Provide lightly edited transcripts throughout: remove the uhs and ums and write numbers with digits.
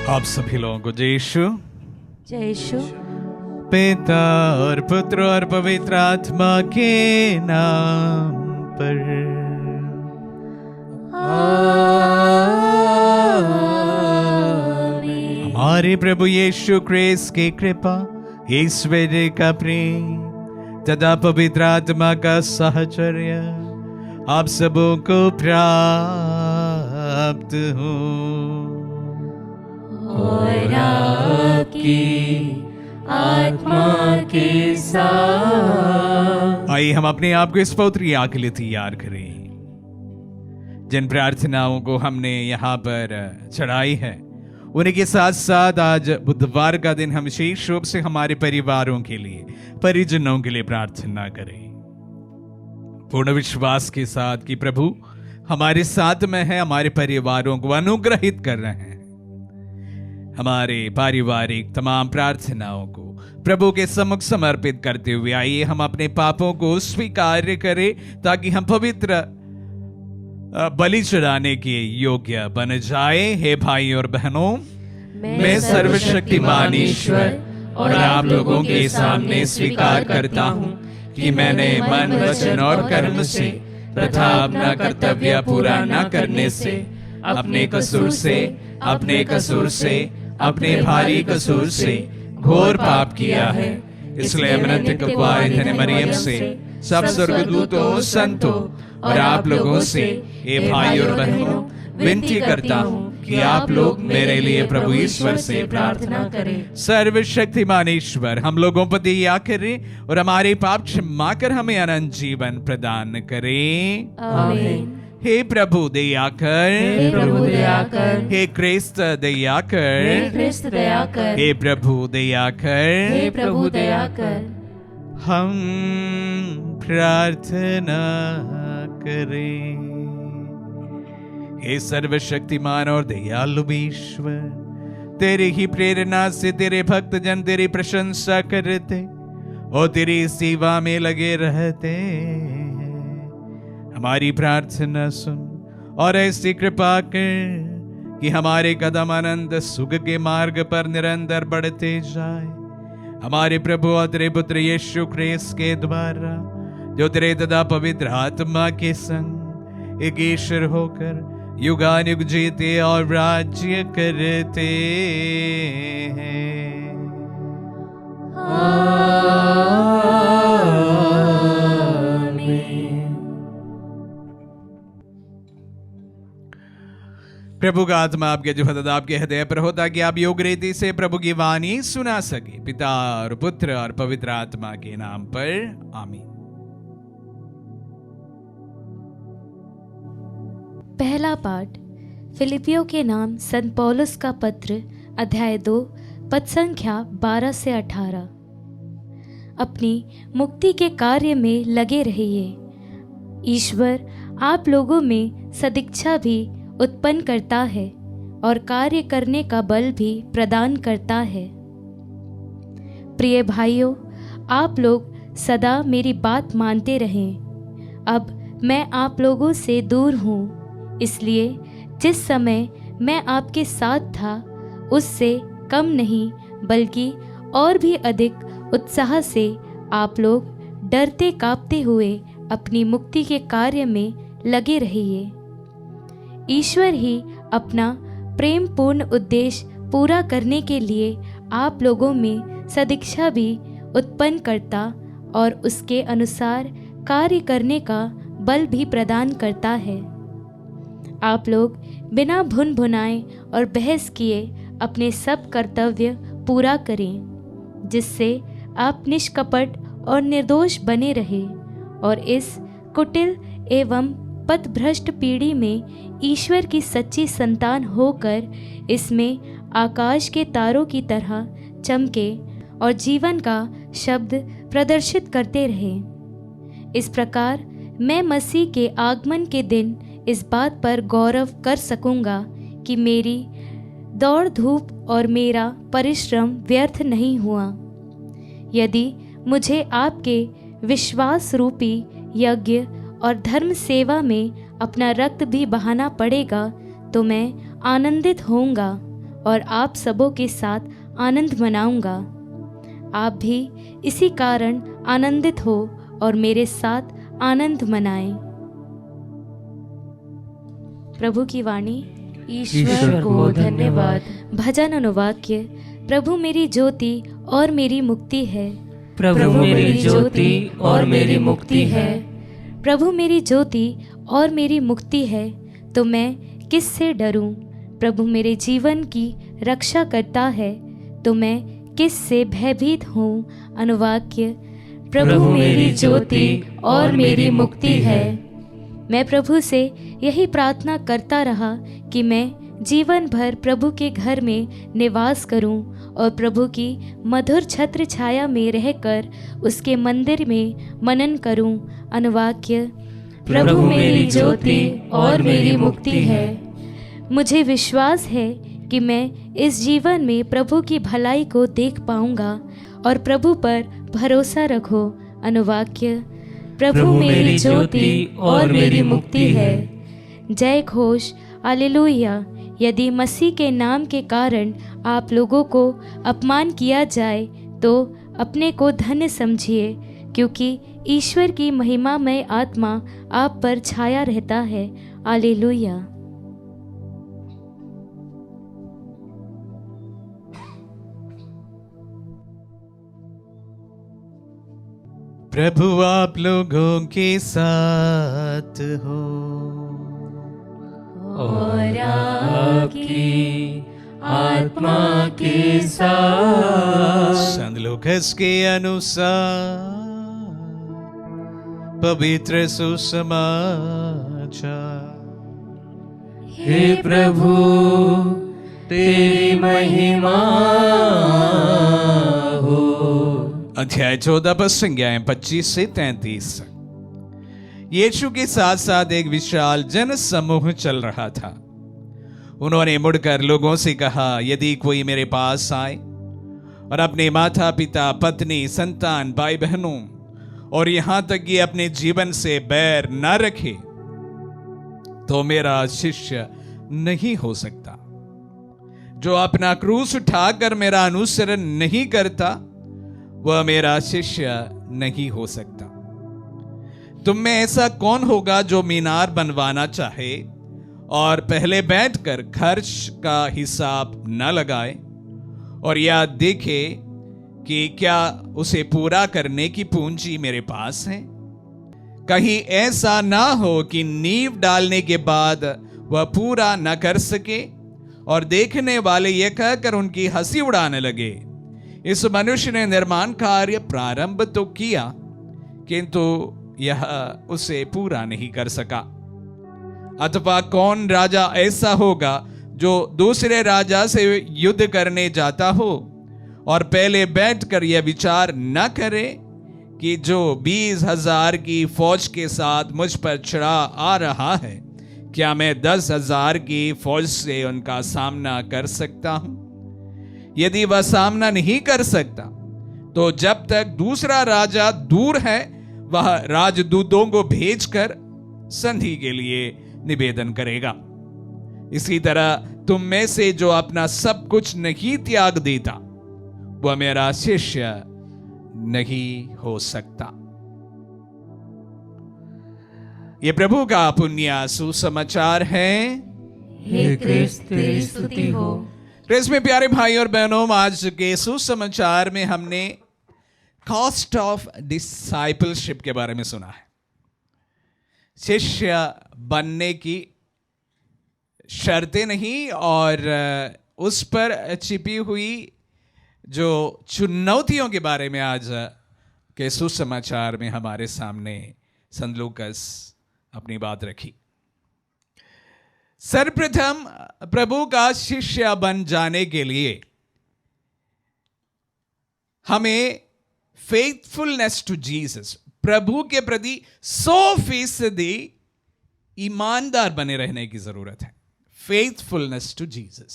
आप सभी लोगों को जय यीशु। जय यीशु। पिता और पुत्र और पवित्र आत्मा के नाम पर आमीन। हमारे प्रभु यीशु क्रिस्त की कृपा, ईश्वर का प्रेम तथा पवित्र आत्मा का साहचर्य आप सबों को प्राप्त हो और आपकी आत्मा के साथ। आइए हम अपने आप को इस पवित्र याग के लिए तैयार करें। जिन प्रार्थनाओं को हमने यहाँ पर चढ़ाई है उन्हीं के साथ साथ आज बुधवार का दिन हम विशेष रूप से हमारे परिवारों के लिए, परिजनों के लिए प्रार्थना करें पूर्ण विश्वास के साथ कि प्रभु हमारे साथ में है, हमारे परिवारों को अनुग्रहित कर रहे हैं। हमारे पारिवारिक तमाम प्रार्थनाओं को प्रभु के सम्मुख समर्पित करते हुए आइए हम अपने पापों को स्वीकार करें ताकि हम पवित्र बलि चढ़ाने के योग्य बन जाए। हे भाई और बहनों, मैं सर्वशक्तिमान ईश्वर और आप लोगों के सामने स्वीकार करता हूँ कि मैंने मन, वचन और कर्म से तथा अपना कर्तव्य पूरा न करने से अपने कसूर से अपने भारी कसूर से घोर पाप किया है। इसलिए अमृत गवाह धन्य मरियम से, सब स्वर्गदूतों, संतों और आप लोगों से, ये भाई और बहनों, विनती करता हूँ कि आप लोग मेरे लिए प्रभु ईश्वर से प्रार्थना करें। सर्वशक्तिमान ईश्वर हम लोगों पर दया करें और हमारे पाप क्षमा कर हमें अनंत जीवन प्रदान करें। आमीन। हे प्रभु दया कर, हे प्रभु दया कर, हे क्रिस्त दया कर, हे क्रिस्त दया कर, हे प्रभु दया कर, हे प्रभु दया कर। हम प्रार्थना करें। हे सर्वशक्तिमान और दयालु ईश्वर, तेरी ही प्रेरणा से तेरे भक्त जन तेरी प्रशंसा करते और तेरी सेवा में लगे रहते हैं। हमारी प्रार्थना सुन और ऐसी कृपा कर कि हमारे कदम अनंत सुख के मार्ग पर निरंतर बढ़ते जाए। हमारे प्रभु और तेरे पुत्र यीशु क्रिस्त के द्वारा, जो तेरे तथा पवित्र आत्मा के संग एक ईश्वर होकर युगानुयुग जीते और राज्य करते हैं। प्रभु का आत्मा आपके जो हृदय आपके हृदय पर हो ताकि आप योग रीति से प्रभु की वाणी सुना सके। पिता और पुत्र और पवित्र आत्मा के नाम पर आमीन। पहला पाठ फिलिपियों के नाम संत पौलुस का पत्र, अध्याय 2, पद संख्या 12 से 18। अपनी मुक्ति के कार्य में लगे रहिए। ईश्वर आप लोगों में सदिच्छा भी उत्पन्न करता है और कार्य करने का बल भी प्रदान करता है। प्रिय भाइयों, आप लोग सदा मेरी बात मानते रहें। अब मैं आप लोगों से दूर हूँ, इसलिए जिस समय मैं आपके साथ था उससे कम नहीं बल्कि और भी अधिक उत्साह से आप लोग डरते कांपते हुए अपनी मुक्ति के कार्य में लगे रहिए। ईश्वर ही अपना प्रेम पूर्ण उद्देश्य पूरा करने के लिए आप लोगों में सदिच्छा भी उत्पन्न करता और उसके अनुसार कार्य करने का बल भी प्रदान करता है। आप लोग बिना भुन भुनाए और बहस किए अपने सब कर्तव्य पूरा करें, जिससे आप निष्कपट और निर्दोष बने रहे और इस कुटिल एवं पथभ्रष्ट पीढ़ी में ईश्वर की सच्ची संतान होकर इसमें आकाश के तारों की तरह चमके और जीवन का शब्द प्रदर्शित करते रहे। इस प्रकार मैं मसीह के आगमन के दिन इस बात पर गौरव कर सकूंगा कि मेरी दौड़ धूप और मेरा परिश्रम व्यर्थ नहीं हुआ। यदि मुझे आपके विश्वास रूपी यज्ञ और धर्म सेवा में अपना रक्त भी बहाना पड़ेगा तो मैं आनंदित होऊंगा और आप सबों के साथ आनंद मनाऊंगा। आप भी इसी कारण आनंदित हो और मेरे साथ आनंद मनाएं। प्रभु की वाणी। ईश्वर को धन्यवाद। भजन अनुवाक्य। प्रभु मेरी ज्योति और मेरी मुक्ति है। प्रभु मेरी ज्योति और मेरी मुक्ति है। प्रभु मेरी ज्योति और मेरी मुक्ति है, तो मैं किस से डरूं? प्रभु मेरे जीवन की रक्षा करता है, तो मैं किस से भयभीत हूँ? अनुवाक्य। प्रभु मेरी ज्योति और मेरी मुक्ति है। मैं प्रभु से यही प्रार्थना करता रहा कि मैं जीवन भर प्रभु के घर में निवास करूं और प्रभु की मधुर छत्र छाया में रहकर उसके मंदिर में मनन करूं। अनुवाक्य। प्रभु मेरी ज्योति और मेरी मुक्ति है। मुझे विश्वास है कि मैं इस जीवन में प्रभु की भलाई को देख पाऊंगा और प्रभु पर भरोसा रखो। अनुवाक्य। प्रभु मेरी ज्योति और मेरी मुक्ति है। जय घोष। हालेलुया। यदि मसीह के नाम के कारण आप लोगों को अपमान किया जाए तो अपने को धन्य समझिए, क्योंकि ईश्वर की महिमामय आत्मा आप पर छाया रहता है। हालेलुया। प्रभु आप लोगों के साथ हो और आपकी आत्मा के साथ। संत लूकास के अनुसार पवित्र सुसमाचार। हे प्रभु तेरी महिमा हो। अध्याय 14 पद संज्ञाएं 25 से 33। यीशु के साथ साथ एक विशाल जन समूह चल रहा था। उन्होंने मुड़कर लोगों से कहा, यदि कोई मेरे पास आए और अपने माता पिता पत्नी संतान भाई बहनों और यहां तक कि अपने जीवन से बैर न रखे तो मेरा शिष्य नहीं हो सकता। जो अपना क्रूस उठाकर मेरा अनुसरण नहीं करता वह मेरा शिष्य नहीं हो सकता। तुम में ऐसा कौन होगा जो मीनार बनवाना चाहे और पहले बैठकर खर्च का हिसाब न लगाए और यह देखे कि क्या उसे पूरा करने की पूंजी मेरे पास है? कहीं ऐसा ना हो कि नींव डालने के बाद वह पूरा न कर सके और देखने वाले यह कहकर उनकी हंसी उड़ाने लगे, इस मनुष्य ने निर्माण कार्य प्रारंभ तो किया किंतु यह उसे पूरा नहीं कर सका। अथवा कौन राजा ऐसा होगा जो दूसरे राजा से युद्ध करने जाता हो और पहले बैठकर यह विचार न करे कि जो 20,000 की फौज के साथ मुझ पर चढ़ा आ रहा है, क्या मैं 10,000 की फौज से उनका सामना कर सकता हूं? यदि वह सामना नहीं कर सकता तो जब तक दूसरा राजा दूर है वह राजदूतों को भेजकर संधि के लिए निवेदन करेगा। इसी तरह तुम में से जो अपना सब कुछ नहीं त्याग देता वह मेरा शिष्य नहीं हो सकता। ये प्रभु का पुण्य सुसमाचार है। हे क्रिस्त तेरी स्तुति हो। क्रिस्त में प्यारे भाई और बहनों, आज के सुसमाचार में हमने कॉस्ट ऑफ डिसाइपलशिप के बारे में सुना है। शिष्य बनने की शर्तें नहीं और उस पर छिपी हुई जो चुनौतियों के बारे में आज के सुसमाचार में हमारे सामने संत लूकास अपनी बात रखी। सर्वप्रथम प्रभु का शिष्य बन जाने के लिए हमें फेथफुलनेस टू जीसस, प्रभु के प्रति 100% ईमानदार बने रहने की जरूरत है। फेथफुलनेस टू जीसस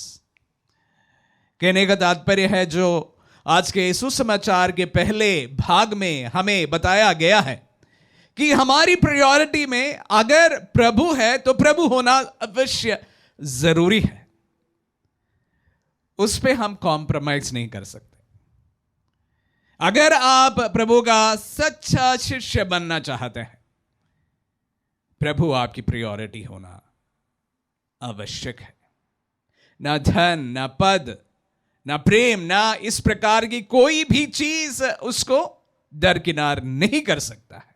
कहने का तात्पर्य है, जो आज के सुसमाचार के पहले भाग में हमें बताया गया है कि हमारी प्रायोरिटी में अगर प्रभु है तो प्रभु होना अवश्य जरूरी है। उस पे हम कॉम्प्रोमाइज नहीं कर सकते। अगर आप प्रभु का सच्चा शिष्य बनना चाहते हैं, प्रभु आपकी प्रायोरिटी होना आवश्यक है। ना धन, ना पद, ना प्रेम, ना इस प्रकार की कोई भी चीज उसको दरकिनार नहीं कर सकता है।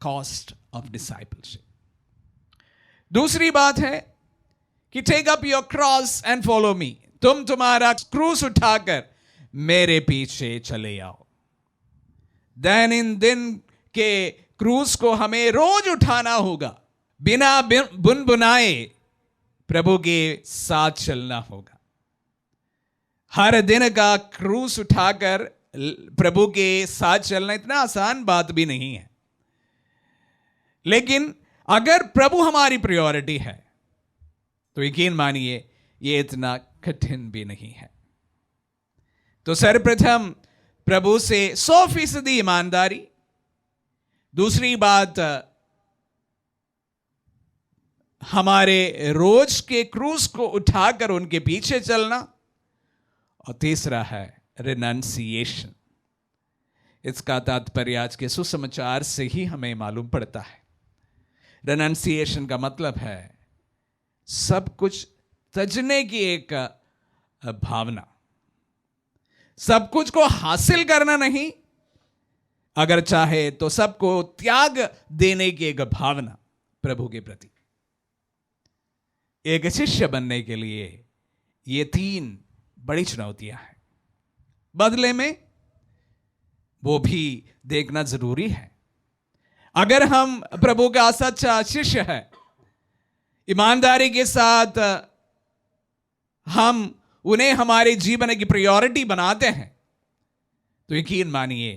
Cost of discipleship. दूसरी बात है कि take up your cross and follow me. तुम तुम्हारा क्रूस उठाकर मेरे पीछे चले आओ। दैनिक दिन के क्रूस को हमें रोज उठाना होगा। बिना बुनबुनाए प्रभु के साथ चलना होगा। हर दिन का क्रूस उठाकर प्रभु के साथ चलना इतना आसान बात भी नहीं है, लेकिन अगर प्रभु हमारी प्रायोरिटी है तो यकीन मानिए ये इतना कठिन भी नहीं है। तो सर्वप्रथम प्रभु से 100% ईमानदारी। दूसरी बात, हमारे रोज के क्रूस को उठाकर उनके पीछे चलना। और तीसरा है रिनंसिएशन। इसका तात्पर्य आज के सुसमाचार से ही हमें मालूम पड़ता है। रिनंसिएशन का मतलब है सब कुछ तजने की एक भावना। सब कुछ को हासिल करना नहीं, अगर चाहे तो सबको त्याग देने की एक भावना प्रभु के प्रति। एक शिष्य बनने के लिए ये 3 बड़ी चुनौतियां हैं। बदले में वो भी देखना जरूरी है। अगर हम प्रभु का सच्चा शिष्य है, ईमानदारी के साथ हम उन्हें हमारे जीवन की प्रायोरिटी बनाते हैं, तो यकीन मानिए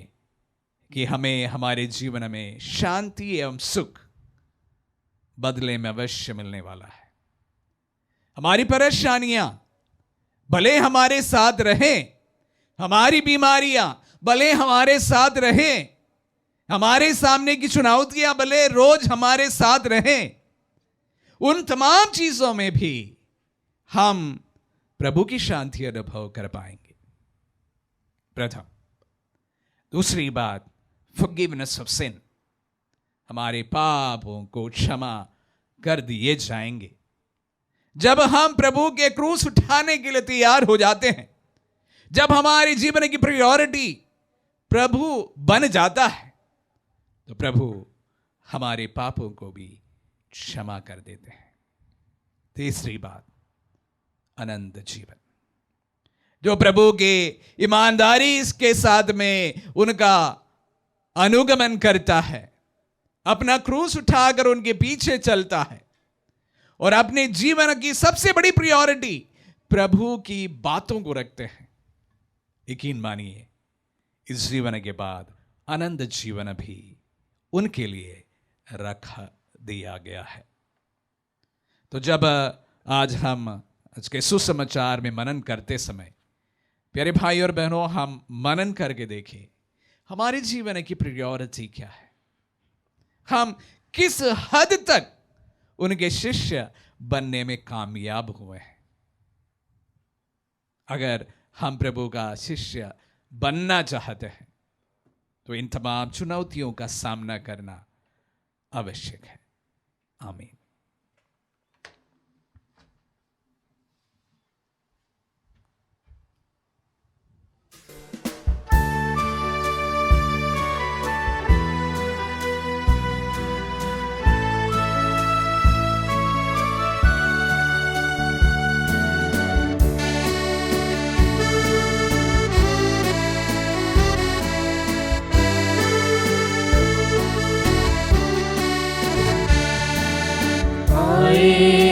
कि हमें हमारे जीवन में शांति एवं सुख बदले में अवश्य मिलने वाला है। हमारी परेशानियां भले हमारे साथ रहें, हमारी बीमारियां भले हमारे साथ रहें, हमारे सामने की चुनौतियां भले रोज हमारे साथ रहें, उन तमाम चीजों में भी हम प्रभु की शांति अनुभव कर पाएंगे। प्रथम। दूसरी बात, फॉरगिवनेस ऑफ सिन। हमारे पापों को क्षमा कर दिए जाएंगे। जब हम प्रभु के क्रूस उठाने के लिए तैयार हो जाते हैं, जब हमारे जीवन की प्रायोरिटी प्रभु बन जाता है, तो प्रभु हमारे पापों को भी क्षमा कर देते हैं। तीसरी बात, अनंत जीवन। जो प्रभु के ईमानदारी के साथ में उनका अनुगमन करता है, अपना क्रूस उठाकर उनके पीछे चलता है और अपने जीवन की सबसे बड़ी प्रायोरिटी प्रभु की बातों को रखते हैं, यकीन मानिए इस जीवन के बाद अनंत जीवन भी उनके लिए रखा दिया गया है। तो जब आज हम आज के सुसमाचार में मनन करते समय, प्यारे भाई और बहनों, हम मनन करके देखें हमारे जीवन की प्रायोरिटी क्या है, हम किस हद तक उनके शिष्य बनने में कामयाब हुए हैं। अगर हम प्रभु का शिष्य बनना चाहते हैं तो इन तमाम चुनौतियों का सामना करना आवश्यक है। आमीन।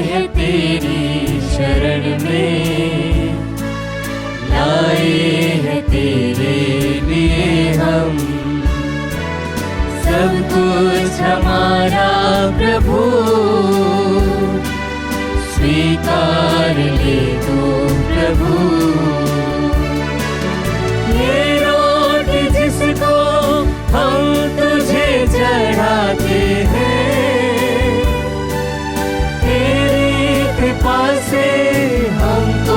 है तेरी शरण में, लाए हैं तेरे लिए हम सब कुछ हमारा प्रभु, स्वीकार ले तो प्रभु। ये रोटी जिसको हम तुझे चढ़ाते हैं, से हमको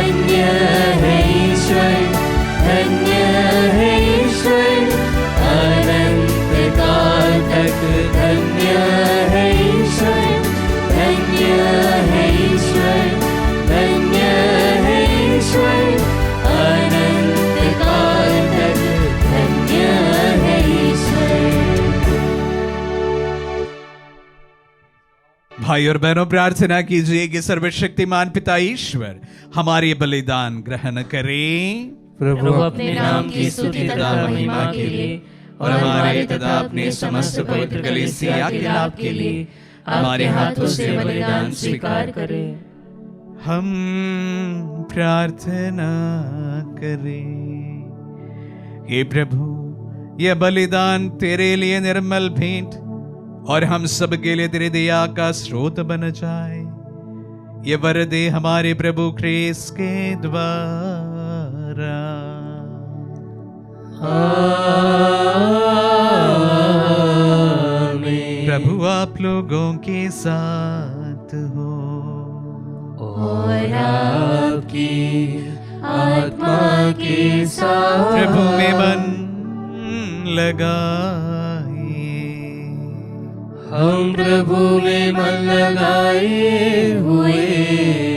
धन्य है ईश्वर, धन्य है ईश्वर, अनंत काल तक धन्य है ईश्वर, धन्य है ईश्वर, धन्य है ईश्वर, अनंत काल तक धन्य है ईश्वर। भाई और बहनों, प्रार्थना कीजिए कि सर्वशक्तिमान पिता ईश्वर हमारे बलिदान ग्रहण करें। प्रभु अपने नाम की स्तुति तथा महिमा के लिए और हमारे तथा अपने समस्त पवित्र कलीसिया के लाभ के लिए हमारे हाथों से बलिदान स्वीकार करें। हम प्रार्थना करें। हे प्रभु, यह बलिदान तेरे लिए निर्मल भेंट और हम सब के लिए तेरे दया का स्रोत बन जाए। ये वर दे हमारे प्रभु ख्रीस्त के द्वारा। आमीन। प्रभु आप लोगों के साथ हो और आपकी आत्मा के साथ। प्रभु में मन लगाए। हम प्रभु में मन लगाए हुए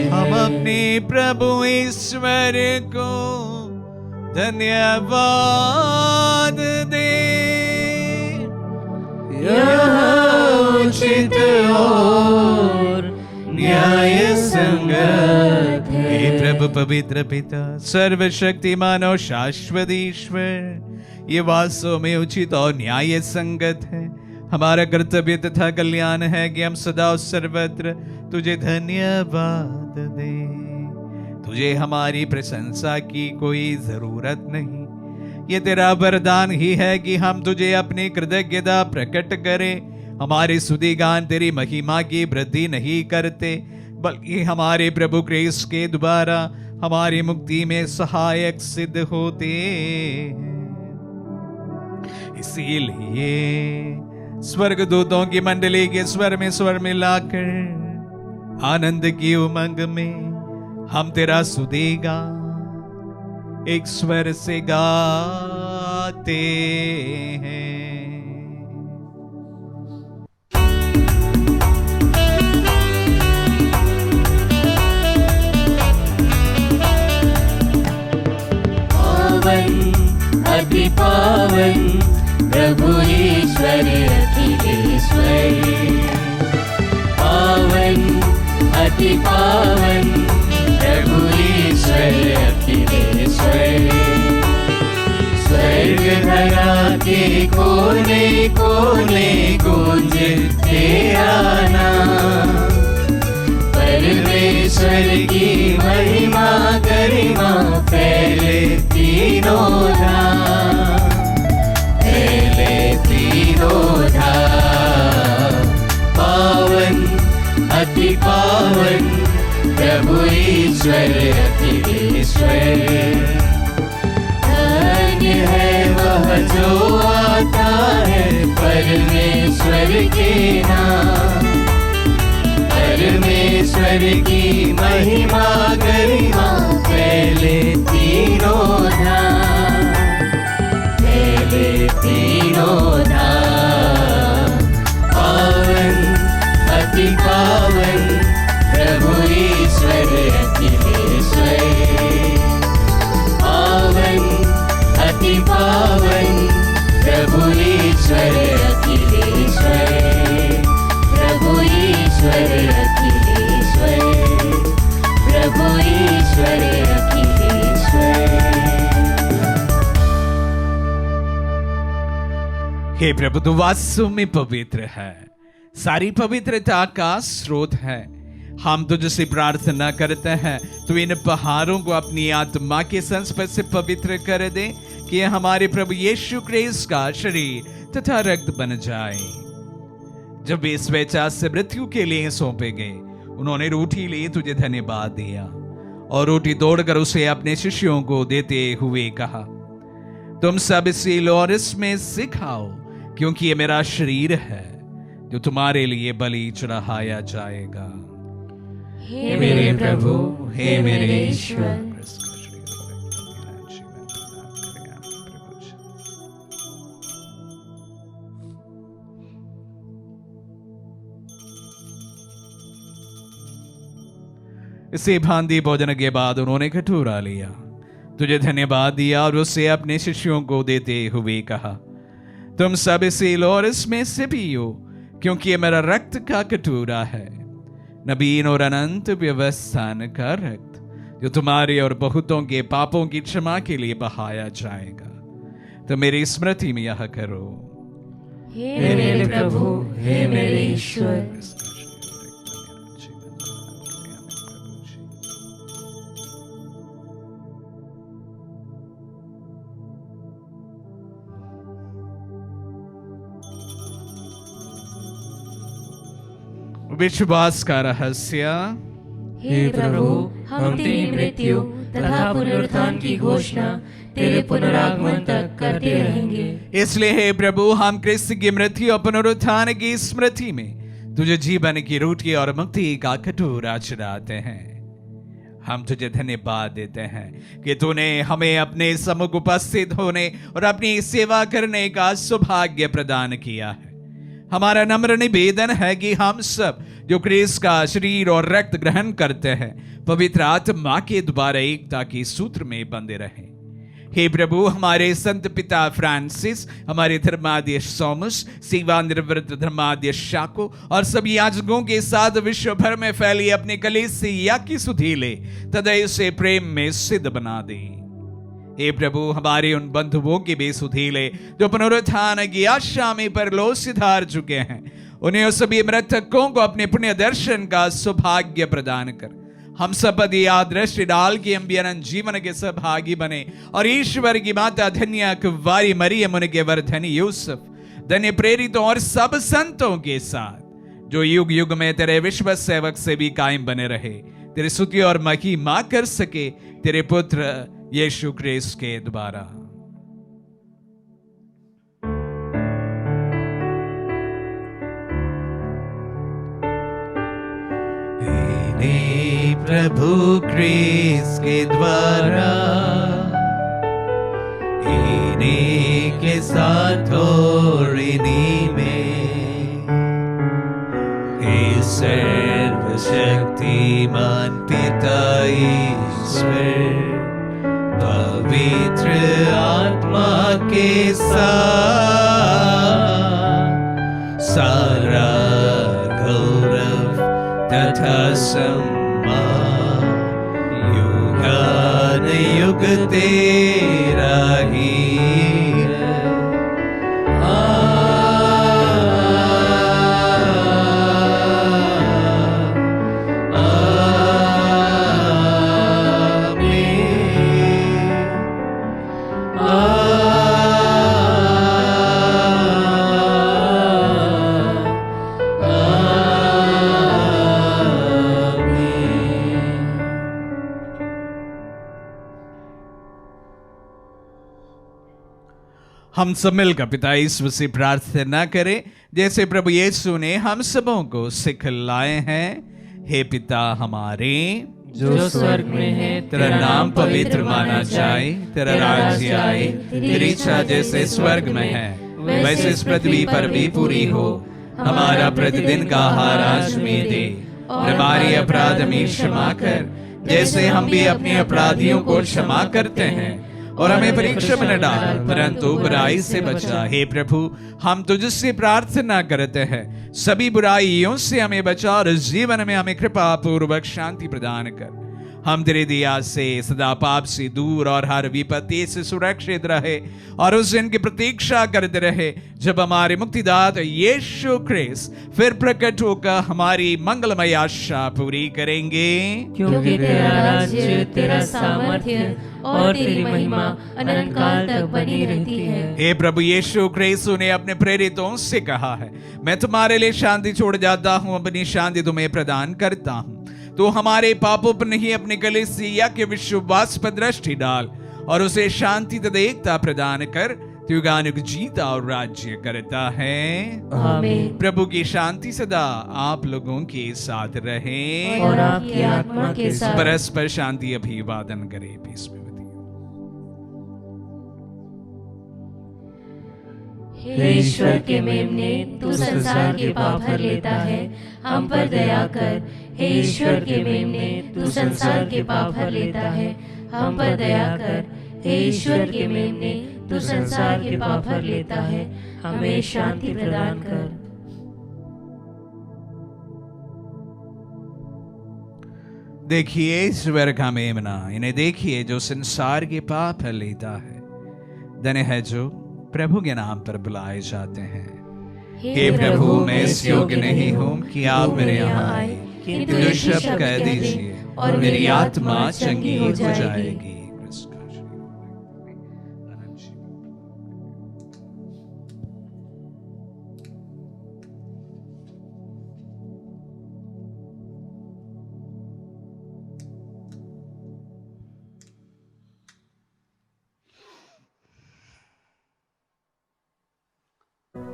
हम अपने प्रभु ईश्वर को धन्यवाद दे। यह उचित और न्याय संगत है। हे प्रभु पवित्र पिता, सर्वशक्तिमान और शाश्वत ईश्वर, ये वास्तव में उचित और न्याय संगत है। हमारा कर्तव्य तथा कल्याण है कि हम सदा और सर्वत्र तुझे धन्यवाद दें। तुझे हमारी प्रशंसा की कोई जरूरत नहीं। ये तेरा वरदान ही है कि हम तुझे अपनी कृतज्ञता प्रकट करें। हमारे स्तुति गान तेरी महिमा की वृद्धि नहीं करते, बल्कि हमारे प्रभु ख्रीस्त के द्वारा हमारी मुक्ति में सहायक सिद्ध होते हैं। इसीलिए स्वर्गदूतों की मंडली के स्वर में लाकर आनंद की उमंग में हम तेरा स्तुतिगा एक स्वर से गाते हैं। पावन अति पावन प्रभु ईश्वर अखिलेश्वर। पावन अति पावन प्रभु ईश्वर अखिलेश्वर। स्वर्ग धरा के कोने कोने गूंज तेरा नाम। परमेश्वर की महिमा गरिमा फैले तीनों धाम, फैले तीनों धाम। पावन अति पावन प्रभु ईश्वर अखिलेश्वर। धन्य है वह जो आता है परमेश्वर के नाम। परमेश्वर की महिमा गरिमा फैले तीनों धाम, फैले तीनों धाम। पावन अति पावन प्रभु ईश्वर अखिलेश्वर। पावन अति पावन प्रभु ईश्वर अखिलेश्वर। प्रभु ईश्वर अखिलेश्वर। प्रभु ईश्वर अखिलेश्वर। हे प्रभु, तू वास्तव में पवित्र है, सारी पवित्रता का स्रोत है। हम तुझसे प्रार्थना करते हैं तू इन पहाड़ों को अपनी आत्मा के संस्पर्श से पवित्र कर दे कि यह हमारे प्रभु यीशु ख्रीस्त का शरीर तथा रक्त बन जाए। जब वे स्वेच्छा से मृत्यु के लिए सौंपे गए, उन्होंने रोटी ली, तुझे धन्यवाद दिया और रोटी तोड़कर उसे अपने शिष्यों को देते हुए कहा, तुम सब इसे लो और इसमें से खाओ, क्योंकि ये मेरा शरीर है जो तुम्हारे लिए बलि चढ़ाया जाएगा। हे मेरे प्रभु, हे मेरे ईश्वर। इसी भांति भोजन के बाद उन्होंने कटोरा लिया, तुझे धन्यवाद दिया और उसे अपने शिष्यों को देते हुए कहा, तुम सब इसे लो और इसमें से पियो, क्योंकि ये मेरा रक्त का कटोरा है, नवीन और अनंत व्यवस्थान का रक्त, जो तुम्हारे और बहुतों के पापों की क्षमा के लिए बहाया जाएगा। तो मेरी स्मृति में यह करो। हे मेरे प्रभु, हे मेरे ईश्वर। विश्वास का रहस्य। हे प्रभु, हम तेरी मृत्यु तथा पुनरुत्थान की घोषणा तेरे पुनरागमन तक करते रहेंगे। इसलिए हे प्रभु, हम क्रिस्त की मृत्यु और पुनरुत्थान की स्मृति में तुझे जीवन की रोटी और मुक्ति का कटोरा चढ़ाते हैं। हम तुझे धन्यवाद देते हैं कि तूने हमें अपने सम्मुख उपस्थित होने और अपनी सेवा करने का सौभाग्य प्रदान किया है। हमारा नम्र निवेदन है कि हम सब जो क्रिस्त का शरीर और रक्त ग्रहण करते हैं, पवित्र आत्मा के द्वारा एकता के सूत्र में बंधे रहें। हे प्रभु, हमारे संत पिता फ्रांसिस, हमारे धर्माध्यक्ष सोमस, सेवानिवृत्त धर्माध्यक्ष शाको और सभी याजकों के साथ विश्व भर में फैली अपनी कलीसिया की सुधीले तदय से प्रेम में सिद्ध बना दे। हे प्रभु, हमारे उन बंधुओं के बेसुधीले जो पुनरुत्थान की आशा में परलोक सिधार चुके हैं, उन्हें सभी मृतकों को अपने पुण्य दर्शन का सौभाग्य प्रदान कर हम सब पर याद दृष्टि डाल के हम भी अनंत जीवन के सहभागी बने और ईश्वर की माता धन्य कुंवारी मरियम, उनके वर्धनी यूसुफ, धन्य प्रेरितों और सब संतों के साथ जो युग युग में तेरे विश्व सेवक से भी कायम बने रहे, तेरी स्तुति और महिमा कर सके तेरे पुत्र यीशु क्रिस्त के द्वारा। प्रभु क्रिस्त के द्वारा इन्हीं के साथ और इन्हीं में हे सर्वशक्तिमान पिता ईश्वर पवित्र आत्मा के साथ सारा गौरव तथा युग तेरा ही हम सब मिलकर पिता यीशु से प्रार्थना करें जैसे प्रभु यीशु ने हम सबों को सिखलाए हैं। हे पिता हमारे जो स्वर्ग में है, तेरा नाम पवित्र माना जाए, तेरा राज्य आए, तेरी इच्छा जैसे स्वर्ग में है वैसे इस पृथ्वी पर भी पूरी हो। हमारा प्रतिदिन का आहार आज हमें दे और हमारे अपराध में क्षमा कर जैसे हम भी अपने अपराधियों को क्षमा करते हैं, और हमें परीक्षा में न डाल परंतु बुराई से बचा। हे प्रभु, हम तुझसे प्रार्थना करते हैं सभी बुराइयों से हमें बचा और जीवन में हमें कृपा पूर्वक शांति प्रदान कर। हम तेरे दया से सदा पाप से दूर और हर विपत्ति से सुरक्षित रहे और उस दिन की प्रतीक्षा करते रहे जब हमारे मुक्तिदाता यीशु क्रिस्त फिर प्रकट होकर हमारी मंगलमय आशा पूरी करेंगे। क्योंकि तेरा राज्य, तेरा सामर्थ्य और तेरी महिमा अनंत काल तक बनी रहती है। हे प्रभु यीशु क्रिस्त ने अपने प्रेरितों से कहा है, मैं तुम्हारे लिए शांति छोड़ जाता हूँ, अपनी शांति तुम्हें प्रदान करता हूँ। तो हमारे पापों पर नहीं अपनी कलीसिया के विश्वास पर दृष्टि डाल और उसे शांति तथा एकता प्रदान कर युगानुग जीता और राज्य करता है। आमीन। प्रभु की शांति सदा आप लोगों के साथ रहे और आपकी आत्मा के साथ। परस्पर शांति अभिवादन करे। Peace be with you. हे ईश्वर के मेमने, तू संसार के पाप हर लेता है, हम पर दया कर। हे ईश्वर के मेमने, तू संसार के पाप हर लेता है, हम पर दया कर। हे ईश्वर के मेमने, तू संसार के पाप हर लेता है, हमें शांति प्रदान कर। देखिए ईश्वर का मेमना, इन्हें देखिए जो संसार के पाप हर लेता है। धन्य है जो प्रभु के नाम पर बुलाए जाते हैं। हे प्रभु, मैं इस योग्य नहीं हूँ कि आप मेरे यहाँ आए, किंतु दो शब्द कह दीजिए और मेरी आत्मा चंगी हो जाएगी।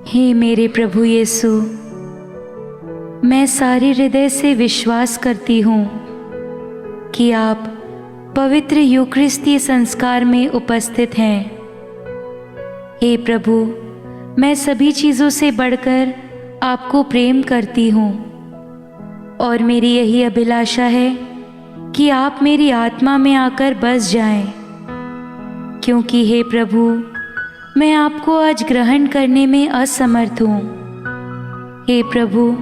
हे मेरे प्रभु यीशु, मैं सारे हृदय से विश्वास करती हूँ कि आप पवित्र यूकरिस्तीय संस्कार में उपस्थित हैं। हे प्रभु, मैं सभी चीज़ों से बढ़कर आपको प्रेम करती हूँ और मेरी यही अभिलाषा है कि आप मेरी आत्मा में आकर बस जाएं, क्योंकि हे प्रभु, मैं आपको आज ग्रहण करने में असमर्थ हूँ। हे प्रभु,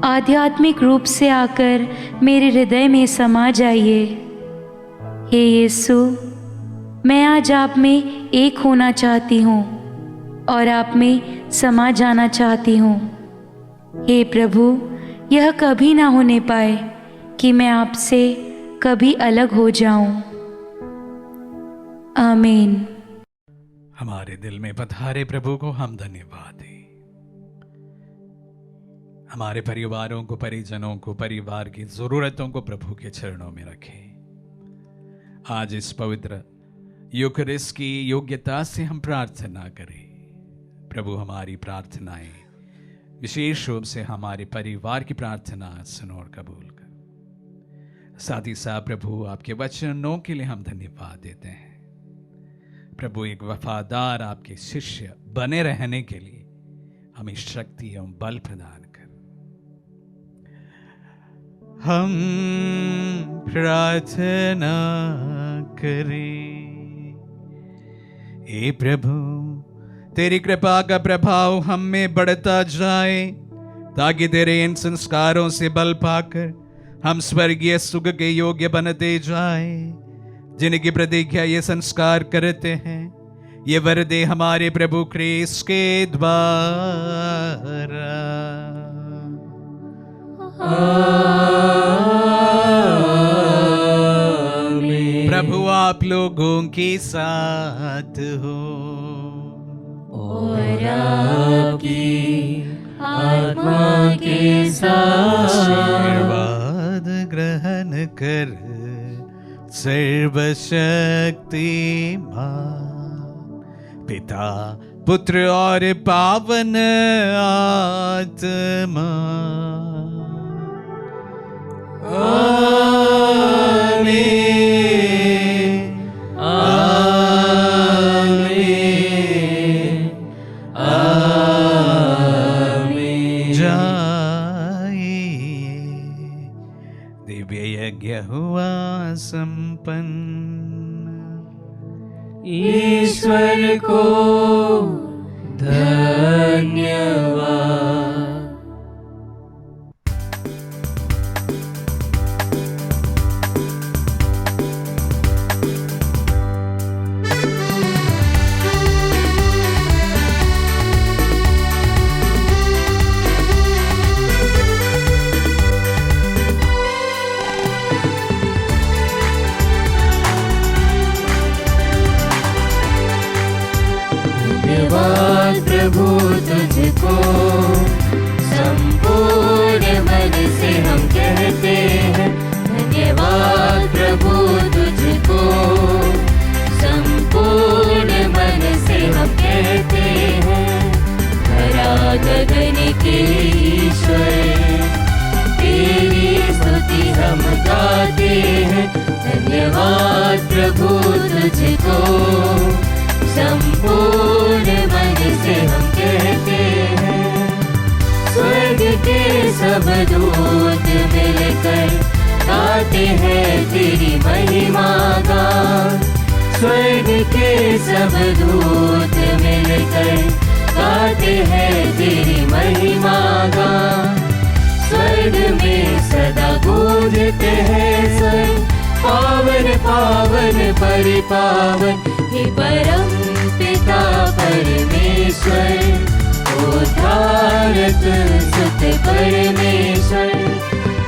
आध्यात्मिक रूप से आकर मेरे हृदय में समा जाइए। हे यीशु, मैं आज आप में एक होना चाहती हूँ और आप में समा जाना चाहती हूँ। हे प्रभु, यह कभी ना होने पाए कि मैं आपसे कभी अलग हो जाऊं। आमीन। हमारे दिल में पधारे प्रभु को हम धन्यवाद दें। हमारे परिवारों को, परिजनों को, परिवार की जरूरतों को प्रभु के चरणों में रखें। आज इस पवित्र यूकरिस्ट की योग्यता से हम प्रार्थना करें। प्रभु, हमारी प्रार्थनाएं, विशेष रूप से हमारे परिवार की प्रार्थना सुनो और कबूल कर। साथ ही साथ प्रभु, आपके वचनों के लिए हम धन्यवाद देते हैं। प्रभु, एक वफादार आपके शिष्य बने रहने के लिए हमें शक्ति एवं बल प्रदान कर। हम प्रार्थना करें। हे प्रभु, तेरी कृपा का प्रभाव हम में बढ़ता जाए, ताकि तेरे इन संस्कारों से बल पाकर हम स्वर्गीय सुख के योग्य बनते जाए, जिनकी प्रतीक्षा ये संस्कार करते हैं। ये वर दे हमारे प्रभु क्रिस्त के द्वारा। आमीन। प्रभु आप लोगों के साथ हो और आपकी आत्मा के साथ। आशीर्वाद ग्रहण कर सर्वशक्तिमान पिता, पुत्र और पावन आत्मा। आमीन। आमीन। आमीन। जाइए, दिव्य यज्ञ हुआ संपन्न। ईश्वर को धन्यवाद। धन्यवाद प्रभु तुझको, दूत मिलकर गाते हैं तेरी महिमा गान। स्वर्ग के सब दूत मिलकर गाते हैं तेरी महिमा गान। स्वर्ग में सदा गूंजते हैं स्वर, पावन पावन परिपावन हे परम पिता परमेश्वर। उद्धारक सुत परमेश्वर,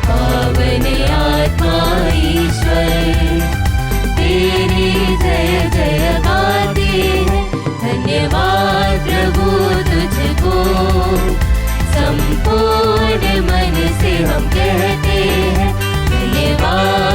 पावन आत्मा ईश्वर, तेरी जय जय गाते हैं। धन्यवाद प्रभु तुझको, संपूर्ण मन से हम कहते हैं धन्यवाद